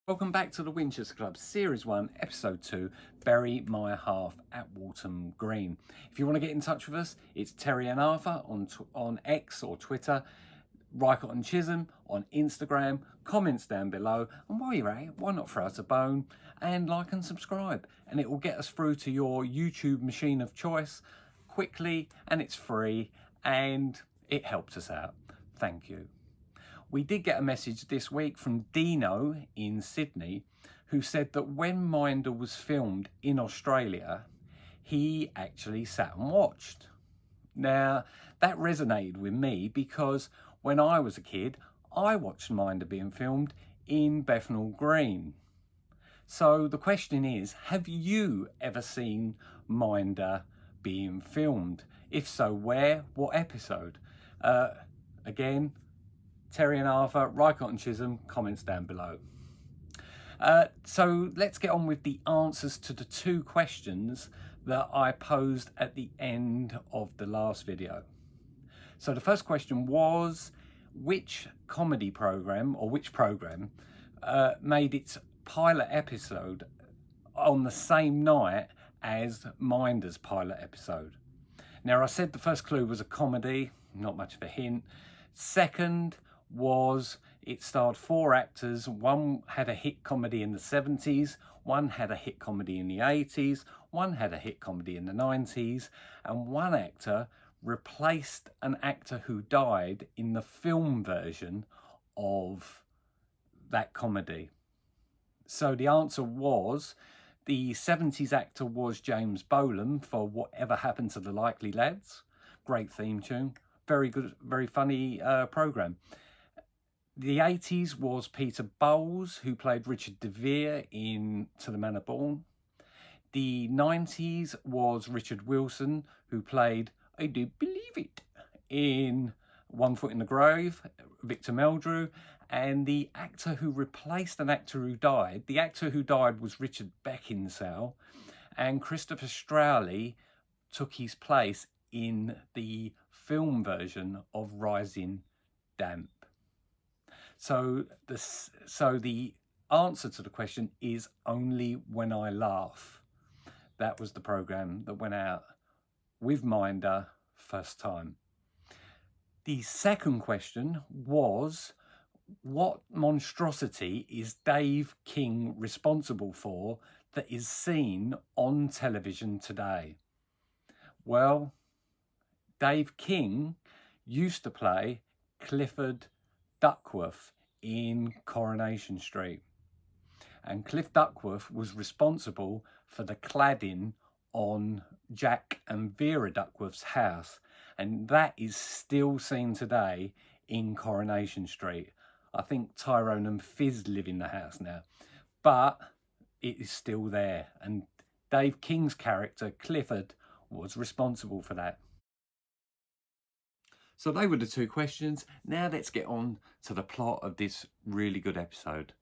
Welcome back to the Winchester Club, Series 1, Episode 2, Bury My Half at Waltham Green. If you want to get in touch with us, it's Terry and Arthur on X or Twitter, Rycott and Chisholm on Instagram, comments down below, and while you're at it, why not throw us a bone and like and subscribe, and it will get us through to your YouTube machine of choice quickly, and it's free, and it helps us out. Thank you. We did get a message this week from Dino in Sydney, who said that when Minder was filmed in Australia, he actually sat and watched. Now, that resonated with me because when I was a kid, I watched Minder being filmed in Bethnal Green. So the question is, have you ever seen Minder being filmed? If so, where? What episode? Again, Terry and Arthur, Rycott and Chisholm, comments down below. So let's get on with the answers to the two questions that I posed at the end of the last video. So the first question was, which comedy program, or which program, made its pilot episode on the same night as Minder's pilot episode? Now, I said the first clue was a comedy, not much of a hint. Second was it starred four actors. One had a hit comedy in the 70s, one had a hit comedy in the 80s, one had a hit comedy in the 90s, and one actor replaced an actor who died in the film version of that comedy. So the answer was, the 70s actor was James Bolam for Whatever Happened to the Likely Lads. Great theme tune. Very good, very funny programme. The 80s was Peter Bowles, who played Richard de Vere in To the Manor Born. The 90s was Richard Wilson, who played I Do Believe It in One Foot in the Grave, Victor Meldrew. And the actor who replaced an actor who died, the actor who died was Richard Beckinsale, and Christopher Strowley took his place in the film version of Rising Damp. So the answer to the question is Only When I Laugh. That was the programme that went out with Minder first time. The second question was, what monstrosity is Dave King responsible for that is seen on television today? Well, Dave King used to play Clifford Duckworth in Coronation Street, and Cliff Duckworth was responsible for the cladding on Jack and Vera Duckworth's house, and that is still seen today in Coronation Street. I think Tyrone and Fizz live in the house now, but it is still there, and Dave King's character Clifford was responsible for that. So they were the two questions. Now let's get on to the plot of this really good episode.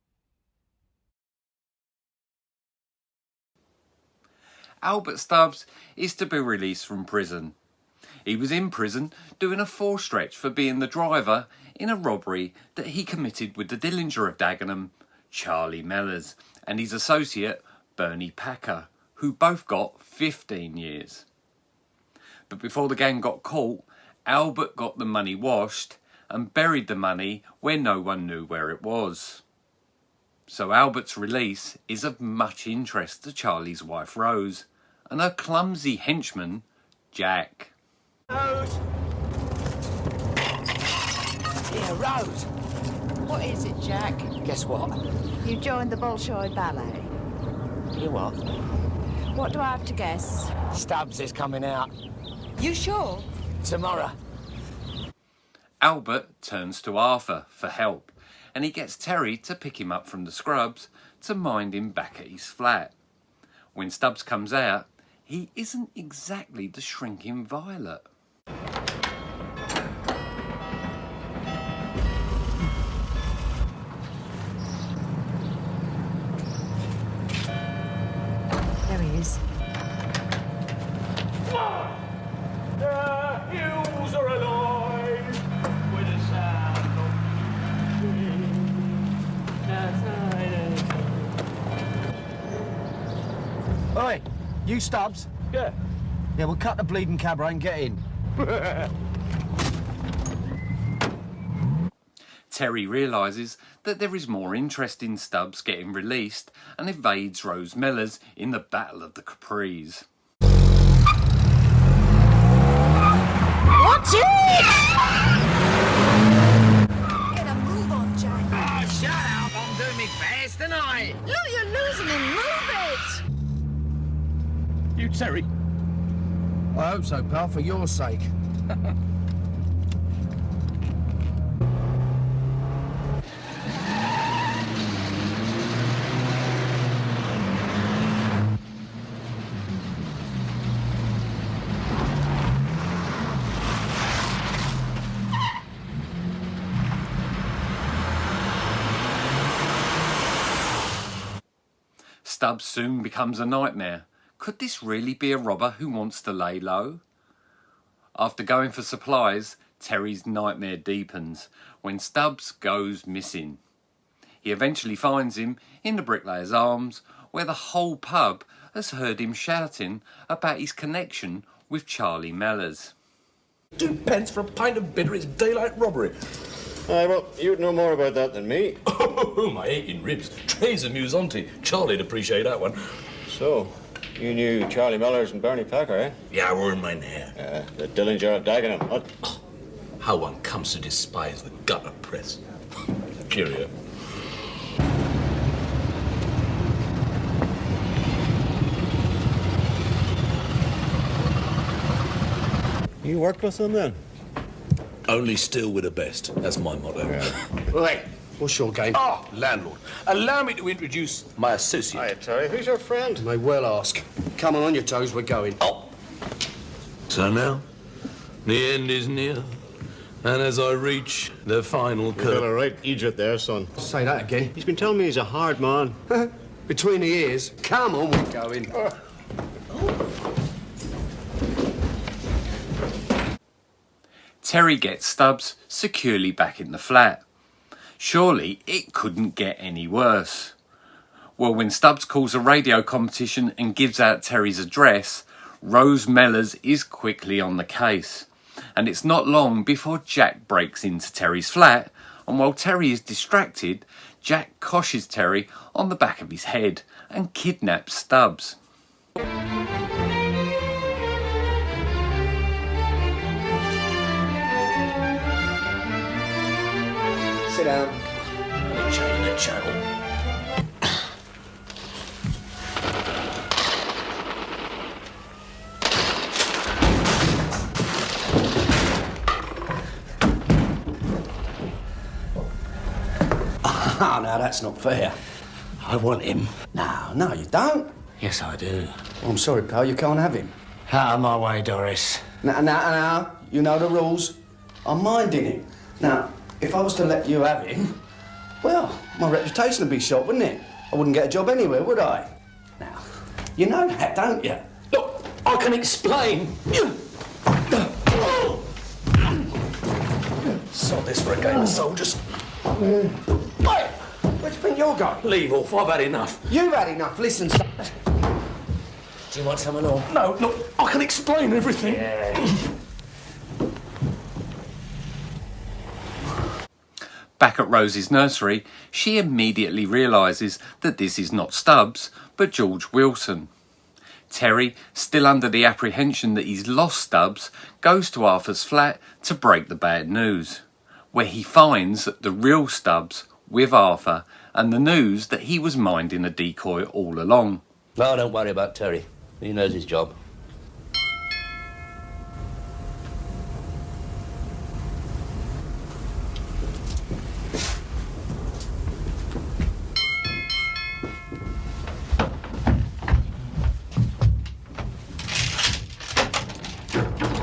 Albert Stubbs is to be released from prison. He was in prison doing a 4 stretch for being the driver in a robbery that he committed with the Dillinger of Dagenham, Charlie Mellors, and his associate Bernie Packer, who both got 15 years. But before the gang got caught, Albert got the money washed and buried the money where no one knew where it was. So Albert's release is of much interest to Charlie's wife Rose and her clumsy henchman Jack. Rose! Yeah, Rose! What is it, Jack? Guess what? You joined the Bolshoi Ballet. You what? What do I have to guess? Stubbs is coming out. You sure? Tomorrow. Albert turns to Arthur for help, and he gets Terry to pick him up from the scrubs to mind him back at his flat. When Stubbs comes out, he isn't exactly the shrinking violet. There he is. The hills are alive with the sound of music. Oi, you Stubbs? Yeah. Yeah, we'll cut the bleeding cabaret and get in. Terry realises that there is more interest in Stubbs getting released and evades Rose Mellors in the Battle of the Capris. What's it? Get a move on, Jack. Oh, shut up. I'm doing me best, and I. Look, you're losing him. Move it. You, Terry. I hope so, pal, for your sake. Stubbs soon becomes a nightmare. Could this really be a robber who wants to lay low? After going for supplies, Terry's nightmare deepens when Stubbs goes missing. He eventually finds him in the Bricklayer's Arms, where the whole pub has heard him shouting about his connection with Charlie Mellors. 2 pence for a pint of bitter is daylight robbery. Aye, well, you'd know more about that than me. Oh, my aching ribs. Tres amusanti. Charlie'd appreciate that one. So, you knew Charlie Mellors and Bernie Packer, eh? Yeah, we're mein Herr. The Dillinger of Dagenham, what? How one comes to despise the gutter press. Cheerio. You worked with them then? Only still with the best. That's my motto. Right, what's your game? Ah, landlord. Allow me to introduce my associate. Hiya, Terry. Who's your friend? May well ask. Come on your toes, we're going. Oh. So now, the end is near. And as I reach the final You got curve... a right Egypt there, son. Say that again. He's been telling me he's a hard man. Between the ears. Come on, we're going. Terry gets Stubbs securely back in the flat. Surely it couldn't get any worse. Well, when Stubbs calls a radio competition and gives out Terry's address, Rose Mellors is quickly on the case. And it's not long before Jack breaks into Terry's flat, and while Terry is distracted, Jack coshes Terry on the back of his head and kidnaps Stubbs. Sit down. And change the channel. Ah, now that's not fair. I want him. No, you don't. Yes, I do. Oh, I'm sorry, pal, you can't have him. Out of my way, Doris. Now, you know the rules. I'm minding it. Now, if I was to let you have him, well, my reputation would be shot, wouldn't it? I wouldn't get a job anywhere, would I? Now, you know that, don't you? Look, I can explain. Sod this for a game of soldiers. Wait, where do you think you're going? Leave off, I've had enough. You've had enough. Listen, Do you want some more? No, look, I can explain everything. Back at Rose's nursery, she immediately realises that this is not Stubbs, but George Wilson. Terry, still under the apprehension that he's lost Stubbs, goes to Arthur's flat to break the bad news, where he finds the real Stubbs with Arthur and the news that he was minding a decoy all along. No, don't worry about Terry. He knows his job.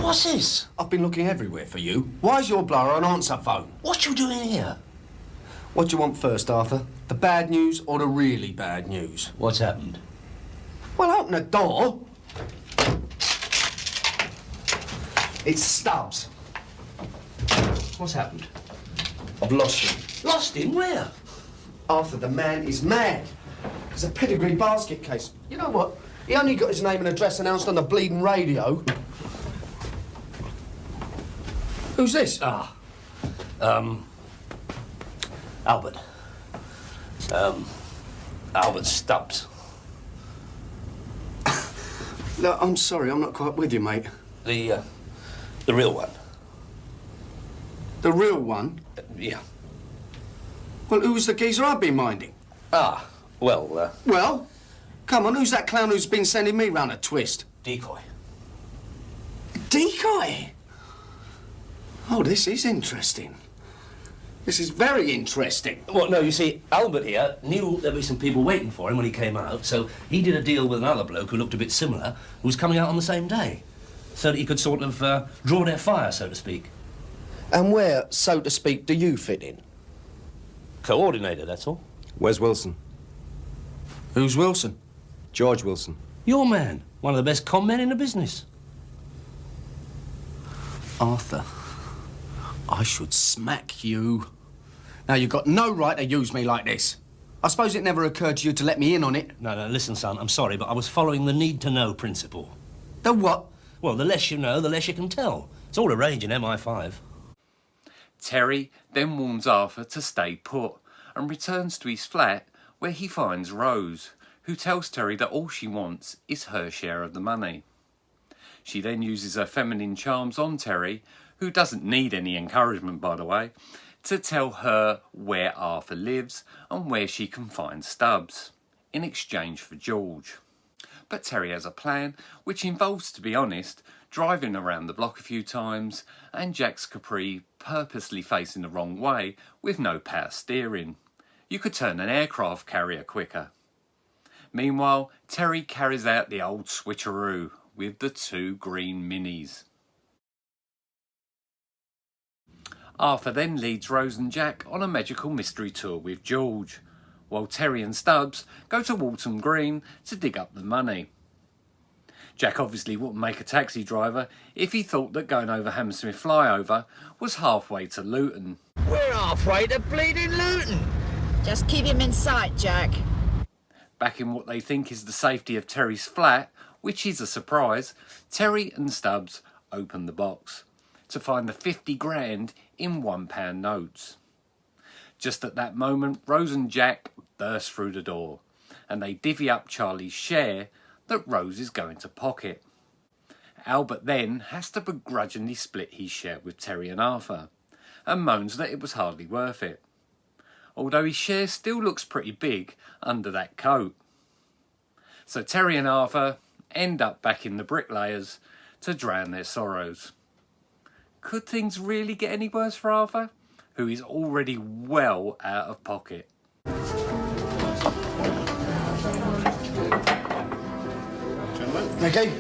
What's this? I've been looking everywhere for you. Why's your blower on answer phone? What you doing here? What do you want first, Arthur? The bad news or the really bad news? What's happened? Well, open the door. It's Stubbs. What's happened? I've lost him. Lost him? Where? Arthur, the man is mad. There's a pedigree basket case. You know what? He only got his name and address announced on the bleeding radio. Who's this? Albert. Albert Stubbs. Look, I'm sorry, I'm not quite with you, mate. The real one. The real one? Yeah. Well, who was the geezer I've been minding? Well, Well? Come on, who's that clown who's been sending me round a twist? decoy. Decoy? Oh, this is interesting. This is very interesting. Well, no, you see, Albert here knew there'd be some people waiting for him when he came out, so he did a deal with another bloke who looked a bit similar, who was coming out on the same day, so that he could sort of draw their fire, so to speak. And where, so to speak, do you fit in? Coordinator, that's all. Where's Wilson? Who's Wilson? George Wilson. Your man, one of the best con men in the business. Arthur, I should smack you. Now, you've got no right to use me like this. I suppose it never occurred to you to let me in on it. No, listen, son, I'm sorry, but I was following the need-to-know principle. The what? Well, the less you know, the less you can tell. It's all the rage in MI5. Terry then warns Arthur to stay put and returns to his flat where he finds Rose, who tells Terry that all she wants is her share of the money. She then uses her feminine charms on Terry, who doesn't need any encouragement, by the way, to tell her where Arthur lives and where she can find Stubbs, in exchange for George. But Terry has a plan, which involves, to be honest, driving around the block a few times and Jack's Capri purposely facing the wrong way with no power steering. You could turn an aircraft carrier quicker. Meanwhile, Terry carries out the old switcheroo with the 2 green minis. Arthur then leads Rose and Jack on a magical mystery tour with George, while Terry and Stubbs go to Waltham Green to dig up the money. Jack obviously wouldn't make a taxi driver if he thought that going over Hammersmith Flyover was halfway to Luton. We're halfway to bleeding Luton. Just keep him in sight, Jack. Back in what they think is the safety of Terry's flat, which is a surprise, Terry and Stubbs open the box to find the 50 grand in £1 notes. Just at that moment, Rose and Jack burst through the door and they divvy up Charlie's share that Rose is going to pocket. Albert then has to begrudgingly split his share with Terry and Arthur and moans that it was hardly worth it, although his share still looks pretty big under that coat. So Terry and Arthur end up back in the bricklayers to drown their sorrows. Could things really get any worse for Arthur, who is already well out of pocket? Nicky,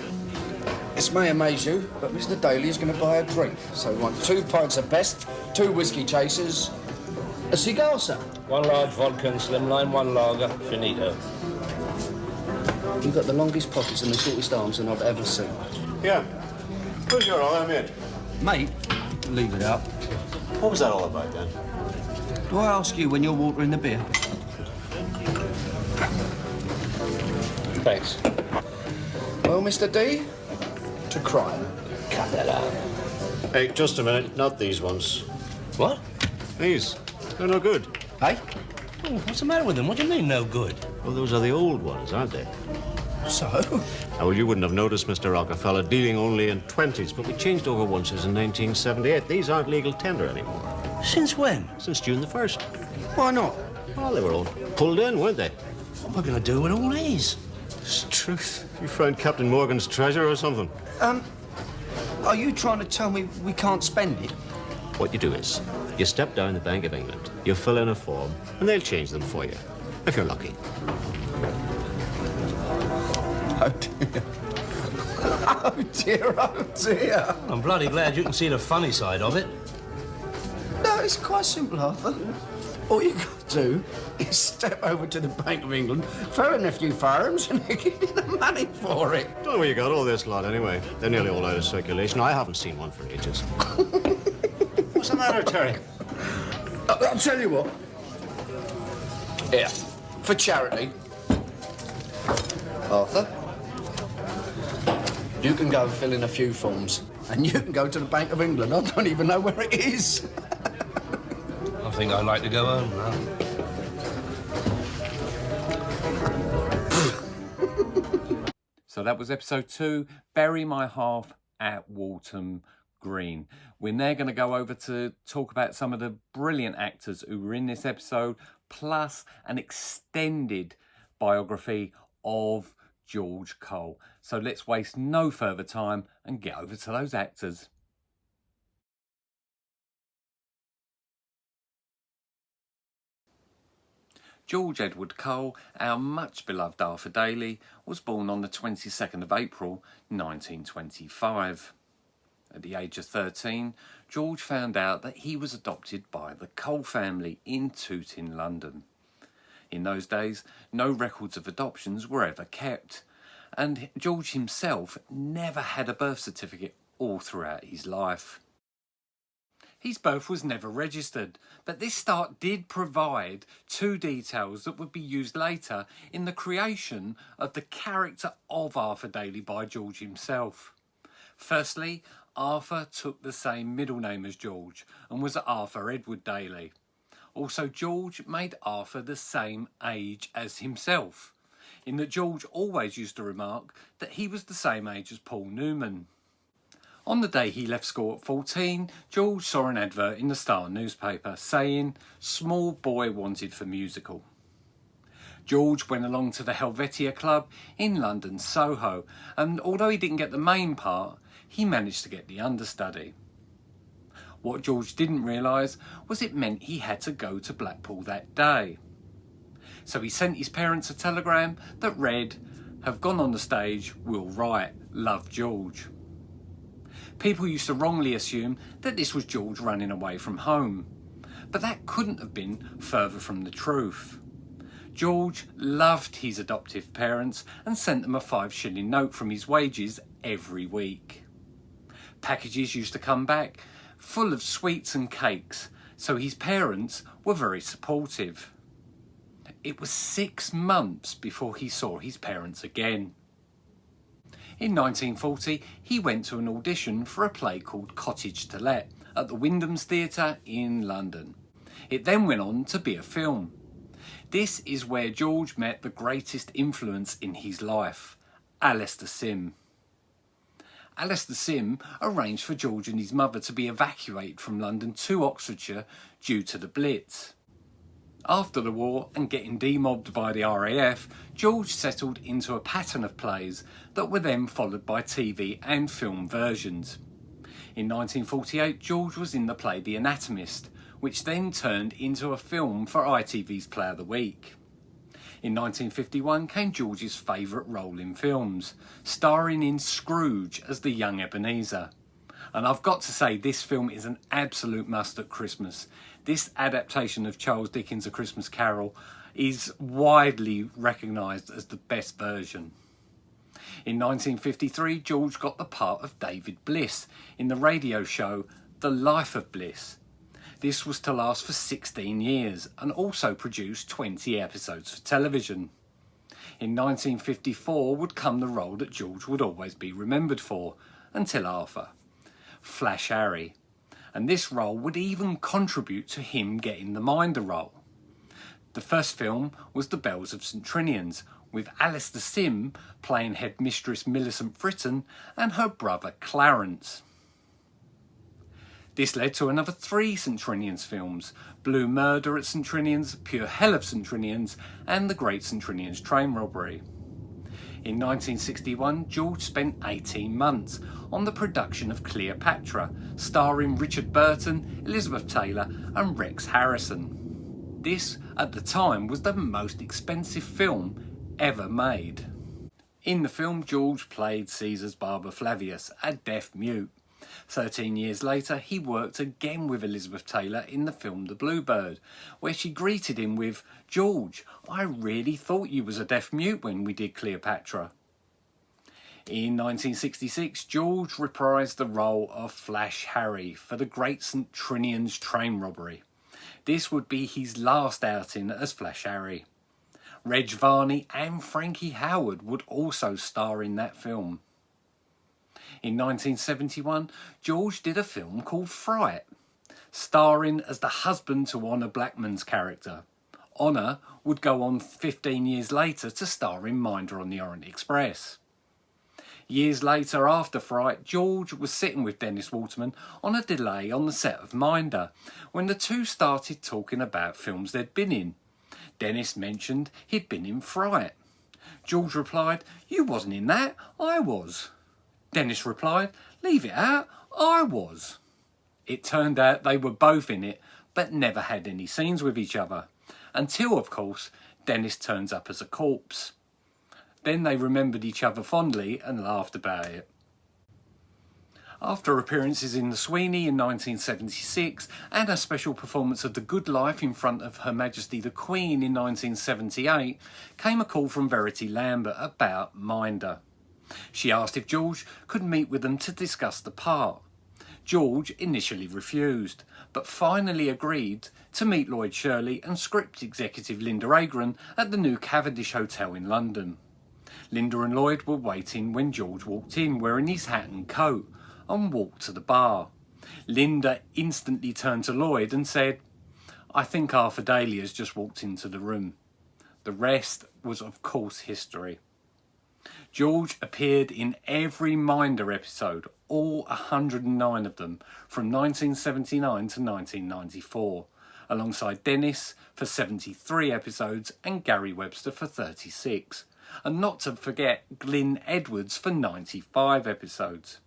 this may amaze you, but Mr. Daly is going to buy a drink. So we want 2 pints of best, 2 whiskey chasers, a cigar, sir. 1 large vodka and slimline, 1 lager, finito. You've got the longest pockets and the shortest arms than I've ever seen. Yeah. Who's your other mate? Mate, leave it out. What was that all about then? Do I ask you when you're watering the beer? Thanks. Well, Mr. D, to crime. Cut that out. Hey, just a minute. Not these ones. What? These. They're no good. Hey? Oh, what's the matter with them? What do you mean, no good? Well, those are the old ones, aren't they? So? Well, you wouldn't have noticed, Mr. Rockefeller, dealing only in 20s, but we changed over once in 1978. These aren't legal tender anymore. Since when? Since June the 1st. Why not? Well, they were all pulled in, weren't they? What am I going to do with all these? It's truth. You found Captain Morgan's treasure or something? Are you trying to tell me we can't spend it? What you do is, you step down the Bank of England, you fill in a form, and they'll change them for you, if you're lucky. Oh, dear. Oh, dear, oh, dear. I'm bloody glad you can see the funny side of it. No, it's quite simple, Arthur. All you got to do is step over to the Bank of England, throw in a few firearms, and they give you the money for it. Don't know where you got all this lot, anyway. They're nearly all out of circulation. I haven't seen one for ages. What's the matter, Terry? I'll tell you what. Here, for charity. Arthur, You can go and fill in a few forms, and you can go to the Bank of England. I don't even know where it is. I think I'd like to go home now. So that was episode 2, Bury My Half at Waltham Green. We're now going to go over to talk about some of the brilliant actors who were in this episode, plus an extended biography of George Cole. So let's waste no further time and get over to those actors. George Edward Cole, our much beloved Arthur Daly, was born on the 22nd of April 1925. At the age of 13, George found out that he was adopted by the Cole family in Tooting, London. In those days, no records of adoptions were ever kept, and George himself never had a birth certificate all throughout his life. His birth was never registered, but this start did provide 2 details that would be used later in the creation of the character of Arthur Daly by George himself. Firstly, Arthur took the same middle name as George and was Arthur Edward Daly. Also, George made Arthur the same age as himself, in that George always used to remark that he was the same age as Paul Newman. On the day he left school at 14, George saw an advert in the Star newspaper saying, "Small boy wanted for musical." George went along to the Helvetia Club in London, Soho, and although he didn't get the main part, he managed to get the understudy. What George didn't realise was it meant he had to go to Blackpool that day. So he sent his parents a telegram that read, "Have gone on the stage, will write, love George." People used to wrongly assume that this was George running away from home, but that couldn't have been further from the truth. George loved his adoptive parents and sent them a 5-shilling note from his wages every week. Packages used to come back full of sweets and cakes, so his parents were very supportive. It was 6 months before he saw his parents again. In 1940, he went to an audition for a play called Cottage to Let at the Wyndham's Theatre in London. It then went on to be a film. This is where George met the greatest influence in his life, Alistair Sim. Alistair Sim arranged for George and his mother to be evacuated from London to Oxfordshire due to the Blitz. After the war and getting demobbed by the RAF, George settled into a pattern of plays that were then followed by TV and film versions. In 1948, George was in the play The Anatomist, which then turned into a film for ITV's Play of the Week. In 1951 came George's favourite role in films, starring in Scrooge as the young Ebenezer. And I've got to say, this film is an absolute must at Christmas. This adaptation of Charles Dickens' A Christmas Carol is widely recognised as the best version. In 1953, George got the part of David Bliss in the radio show The Life of Bliss. This was to last for 16 years and also produced 20 episodes for television. In 1954 would come the role that George would always be remembered for, until Arthur, Flash Harry. And this role would even contribute to him getting the Minder role. The first film was The Bells of St Trinian's, with Alistair Sim playing headmistress Millicent Fritton and her brother Clarence. This led to another 3 St Trinian's films, Blue Murder at St Trinian's, Pure Hell of St Trinian's and The Great St Trinian's Train Robbery. In 1961, George spent 18 months on the production of Cleopatra, starring Richard Burton, Elizabeth Taylor and Rex Harrison. This, at the time, was the most expensive film ever made. In the film, George played Caesar's barber Flavius, a deaf mute. 13 years later, he worked again with Elizabeth Taylor in the film The Bluebird, where she greeted him with, "George, I really thought you was a deaf mute when we did Cleopatra." In 1966, George reprised the role of Flash Harry for The Great St Trinian's Train Robbery. This would be his last outing as Flash Harry. Reg Varney and Frankie Howard would also star in that film. In 1971, George did a film called Fright, starring as the husband to Honor Blackman's character. Honor would go on 15 years later to star in Minder on the Orient Express. Years later, after Fright, George was sitting with Dennis Waterman on a delay on the set of Minder when the two started talking about films they'd been in. Dennis mentioned he'd been in Fright. George replied, "You wasn't in that, I was." Dennis replied, "Leave it out, I was." It turned out they were both in it, but never had any scenes with each other. Until, of course, Dennis turns up as a corpse. Then they remembered each other fondly and laughed about it. After appearances in The Sweeney in 1976 and a special performance of The Good Life in front of Her Majesty the Queen in 1978, came a call from Verity Lambert about Minder. She asked if George could meet with them to discuss the part. George initially refused, but finally agreed to meet Lloyd Shirley and script executive Linda Agron at the new Cavendish Hotel in London. Linda and Lloyd were waiting when George walked in wearing his hat and coat and walked to the bar. Linda instantly turned to Lloyd and said, "I think Arthur Daly has just walked into the room." The rest was, of course, history. George appeared in every Minder episode, all 109 of them, from 1979 to 1994, alongside Dennis for 73 episodes and Gary Webster for 36, and not to forget Glyn Edwards for 95 episodes.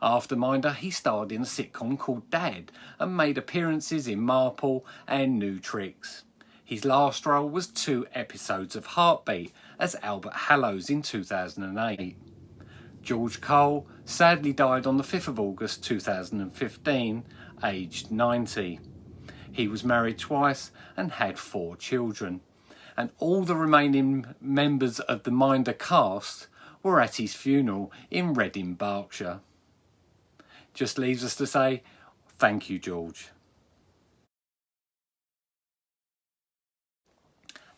After Minder, he starred in a sitcom called Dad and made appearances in Marple and New Tricks. His last role was 2 episodes of Heartbeat as Albert Hallows in 2008. George Cole sadly died on the 5th of August 2015, aged 90. He was married twice and had 4 children, and all the remaining members of the Minder cast were at his funeral in Reading, Berkshire. Just leaves us to say, thank you, George.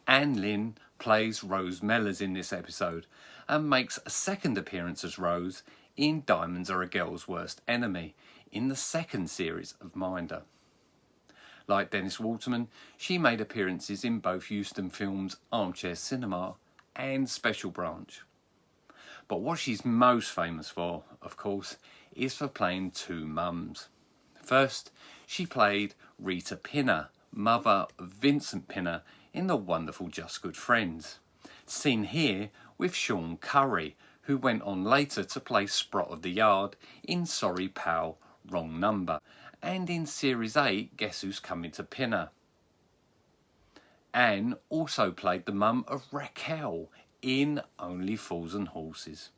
Anne Lynn plays Rose Mellors in this episode and makes a second appearance as Rose in Diamonds Are a Girl's Worst Enemy in the second series of Minder. Like Dennis Waterman, she made appearances in both Euston Films' Armchair Cinema and Special Branch. But what she's most famous for, of course, is for playing 2 mums. First, she played Rita Pinner, mother of Vincent Pinner in The Wonderful Just Good Friends. Seen here with Sean Curry, who went on later to play Sprott of the Yard in Sorry Pal, Wrong Number, and in Series 8, Guess Who's Coming to Pinner. Anne also played the mum of Raquel in Only Fools and Horses.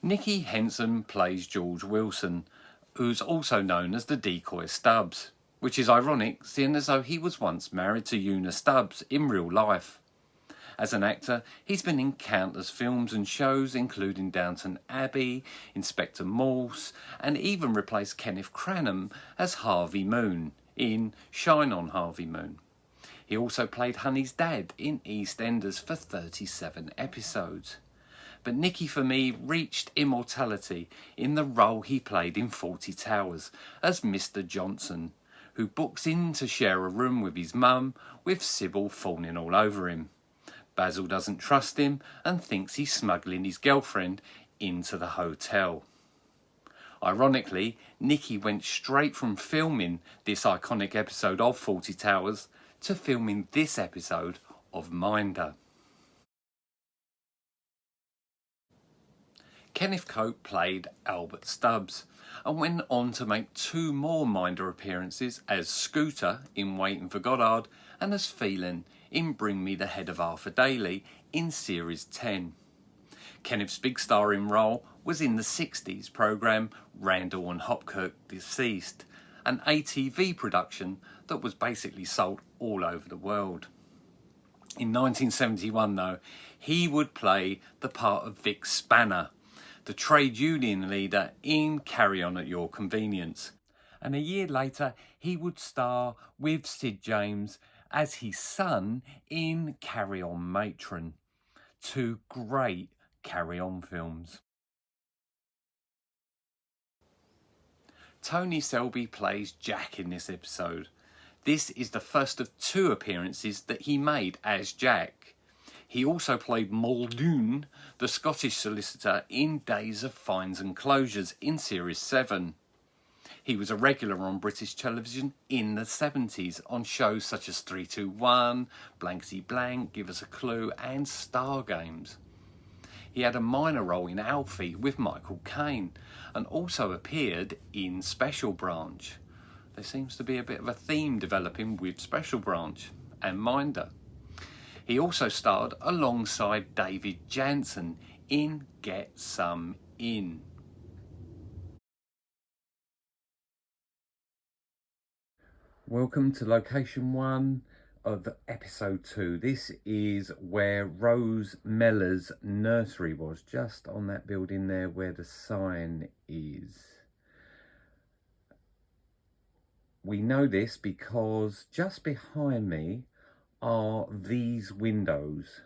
Nicky Henson plays George Wilson, who's also known as the decoy Stubbs, which is ironic seeing as though he was once married to Una Stubbs in real life. As an actor, he's been in countless films and shows including Downton Abbey, Inspector Morse, and even replaced Kenneth Cranham as Harvey Moon in Shine On Harvey Moon. He also played Honey's dad in EastEnders for 37 episodes. But Nicky, for me, reached immortality in the role he played in 40 Towers as Mr. Johnson, who books in to share a room with his mum with Sybil fawning all over him. Basil doesn't trust him and thinks he's smuggling his girlfriend into the hotel. Ironically, Nicky went straight from filming this iconic episode of 40 Towers to filming this episode of Minder. Kenneth Cope played Albert Stubbs and went on to make 2 more Minder appearances as Scooter in Waiting for Goddard and as Phelan in Bring Me the Head of Arthur Daly in Series 10. Kenneth's big starring role was in the 60s programme Randall and Hopkirk Deceased, an ATV production that was basically sold all over the world. In 1971 though, he would play the part of Vic Spanner, the trade union leader in Carry On at Your Convenience. And a year later, he would star with Sid James as his son in Carry On Matron. Two great Carry On films. Tony Selby plays Jack in this episode. This is the first of 2 appearances that he made as Jack. He also played Muldoon, the Scottish solicitor, in Days of Fines and Closures in Series 7. He was a regular on British television in the 70s on shows such as 321, Blanksy Blank, Give Us a Clue and Star Games. He had a minor role in Alfie with Michael Caine and also appeared in Special Branch. There seems to be a bit of a theme developing with Special Branch and Minder. He also starred alongside David Jansen in Get Some In. Welcome to location 1 of episode 2. This is where Rose Mellor's nursery was, just on that building there where the sign is. We know this because just behind me are these windows,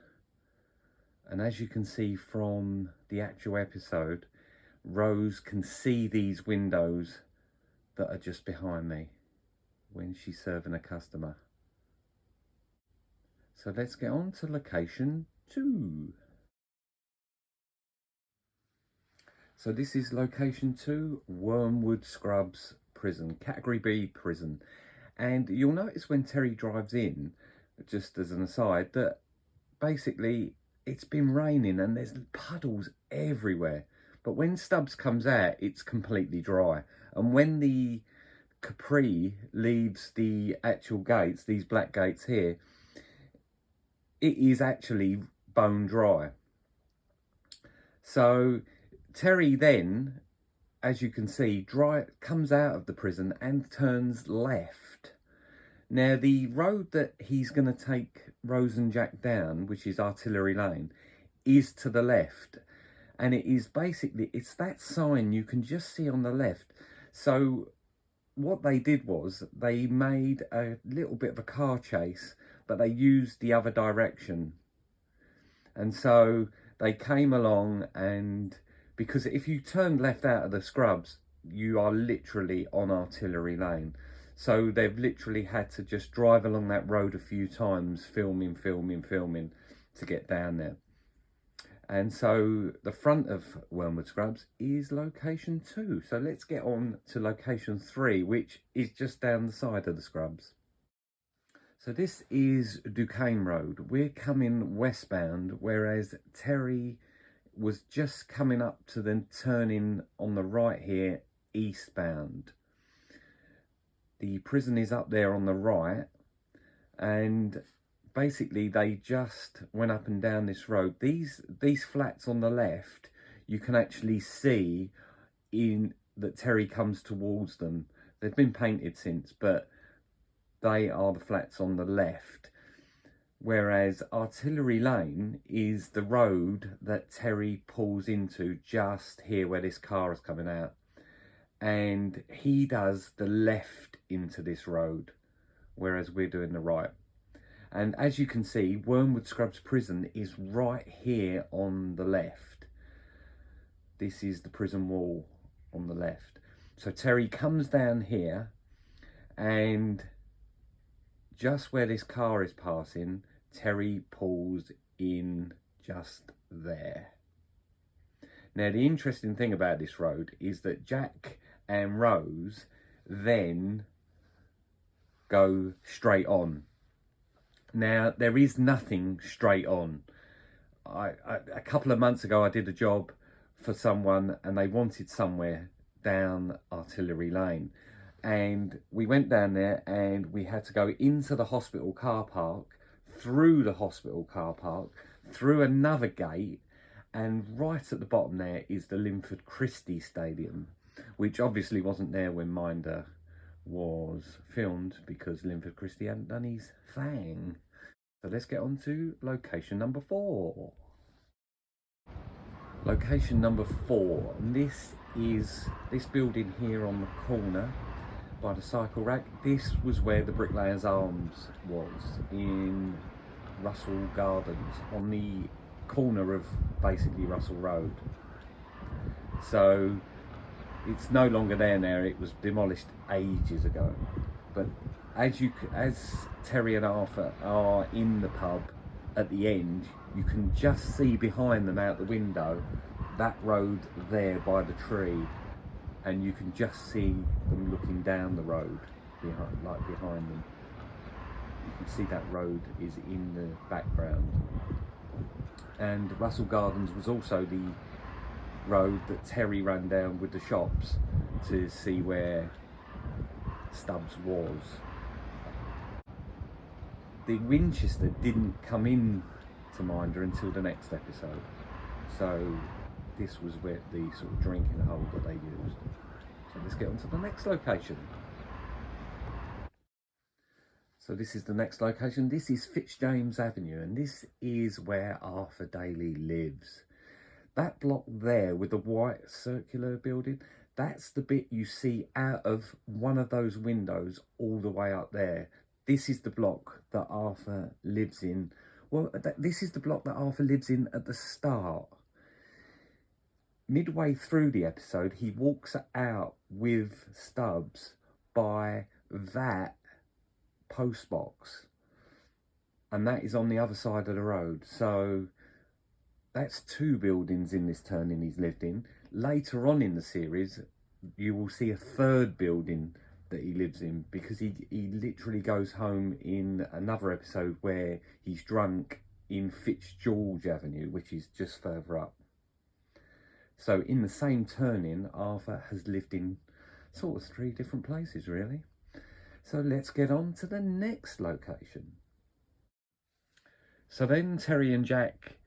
and as you can see from the actual episode, Rose can see these windows that are just behind me when she's serving a customer. So let's get on to location 2. So this is location 2, Wormwood Scrubs Prison, Category B prison. And you'll notice when Terry drives in, just as an aside, that basically it's been raining and there's puddles everywhere. But when Stubbs comes out, it's completely dry. And when the Capri leaves the actual gates, these black gates here, it is actually bone dry. So Terry then, as you can see, comes out of the prison and turns left. Now the road that he's going to take Rose and Jack down, which is Artillery Lane, is to the left. And it is basically, it's that sign you can just see on the left. So what they did was they made a little bit of a car chase, but they used the other direction. And so they came along, and because if you turn left out of the Scrubs, you are literally on Artillery Lane. So they've literally had to just drive along that road a few times, filming to get down there. And so the front of Wormwood Scrubs is location 2. So let's get on to location 3, which is just down the side of the Scrubs. So this is Duquesne Road. We're coming westbound, whereas Terry was just coming up to then turning on the right here, eastbound. The prison is up there on the right, and basically they just went up and down this road. These flats on the left, you can actually see in that Terry comes towards them. They've been painted since, but they are the flats on the left. Whereas Artillery Lane is the road that Terry pulls into just here where this car is coming out. And he does the left into this road, whereas we're doing the right. And as you can see, Wormwood Scrubs Prison is right here on the left. This is the prison wall on the left. So Terry comes down here, and just where this car is passing, Terry pulls in just there. Now, the interesting thing about this road is that Jack and Rose then go straight on. Now, there is nothing straight on. A couple of months ago, I did a job for someone and they wanted somewhere down Artillery Lane. And we went down there and we had to go into the hospital car park, through the hospital car park, through another gate, and right at the bottom there is the Linford Christie Stadium, which obviously wasn't there when Minder was filmed because Linford Christie hadn't done his thing. So let's get on to location number 4. Location number 4, and this is this building here on the corner. by the cycle rack. This was where the Bricklayers Arms was, in Russell Gardens, on the corner of basically Russell Road. So it's no longer there now, it was demolished ages ago. But as Terry and Arthur are in the pub at the end, you can just see behind them out the window that road there by the tree, and you can just see them looking down the road behind them. You can see that road is in the background. And Russell Gardens was also the road that Terry ran down with the shops to see where Stubbs was. The Winchester didn't come in to Minder until the next episode, so this was where the sort of drinking hole that they used. So let's get on to the next location. So this is the next location. This is Fitzjames Avenue, and this is where Arthur Daly lives. That block there with the white circular building, that's the bit you see out of one of those windows all the way up there. This is the block that Arthur lives in. Well, this is the block that Arthur lives in at the start. Midway through the episode, he walks out with Stubbs by that post box, and that is on the other side of the road. So that's two buildings in this turning he's lived in. Later on in the series, you will see a third building that he lives in, because he literally goes home in another episode where he's drunk in Fitzgeorge Avenue, which is just further up. So in the same turning, Arthur has lived in sort of three different places, really. So let's get on to the next location. So then Terry and Jack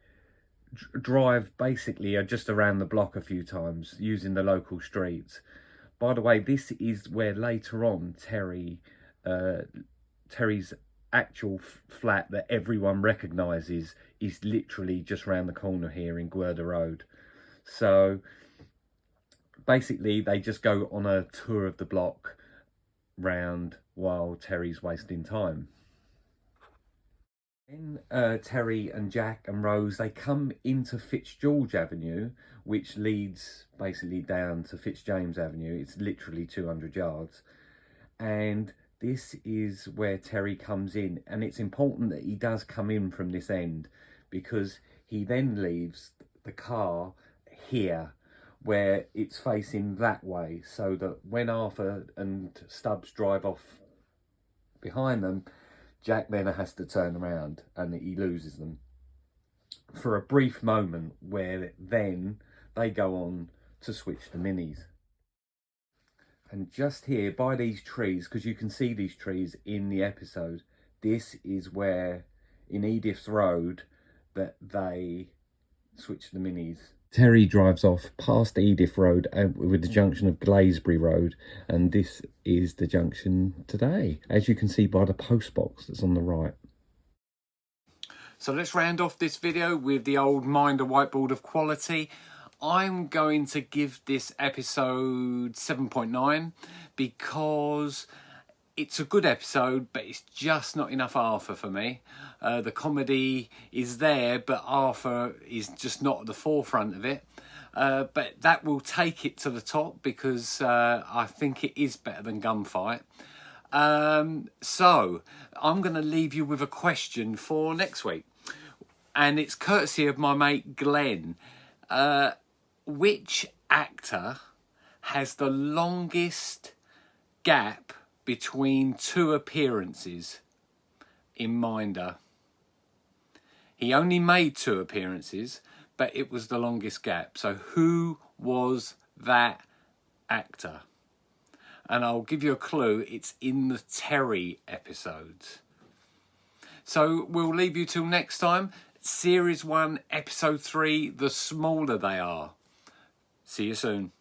drive basically just around the block a few times using the local streets. By the way, this is where later on Terry's actual flat that everyone recognises is literally just round the corner here in Gwerda Road. So basically they just go on a tour of the block round while Terry's wasting time. Then Terry and Jack and Rose, they come into Fitzgeorge Avenue, which leads basically down to Fitzjames Avenue. It's literally 200 yards. And this is where Terry comes in. And it's important that he does come in from this end, because he then leaves the car here where it's facing that way, so that when Arthur and Stubbs drive off behind them, Jack then has to turn around and he loses them for a brief moment, where then they go on to switch to minis. And just here by these trees, because you can see these trees in the episode, this is where in Edith's Road that they switch to the minis. Terry drives off past Edith Road with the junction of Glazebury Road, and this is the junction today, as you can see by the post box that's on the right. So let's round off this video with the old Minder whiteboard of quality. I'm going to give this episode 7.9 because it's a good episode, but it's just not enough Arthur for me. The comedy is there, but Arthur is just not at the forefront of it. But that will take it to the top, because I think it is better than Gunfight. So I'm going to leave you with a question for next week. And it's courtesy of my mate Glenn. Which actor has the longest gap between two appearances in Minder? He only made 2 appearances, but it was the longest gap. So who was that actor? And I'll give you a clue, it's in the Terry episodes. So we'll leave you till next time. Series 1, Episode 3, The Smaller They Are. See you soon.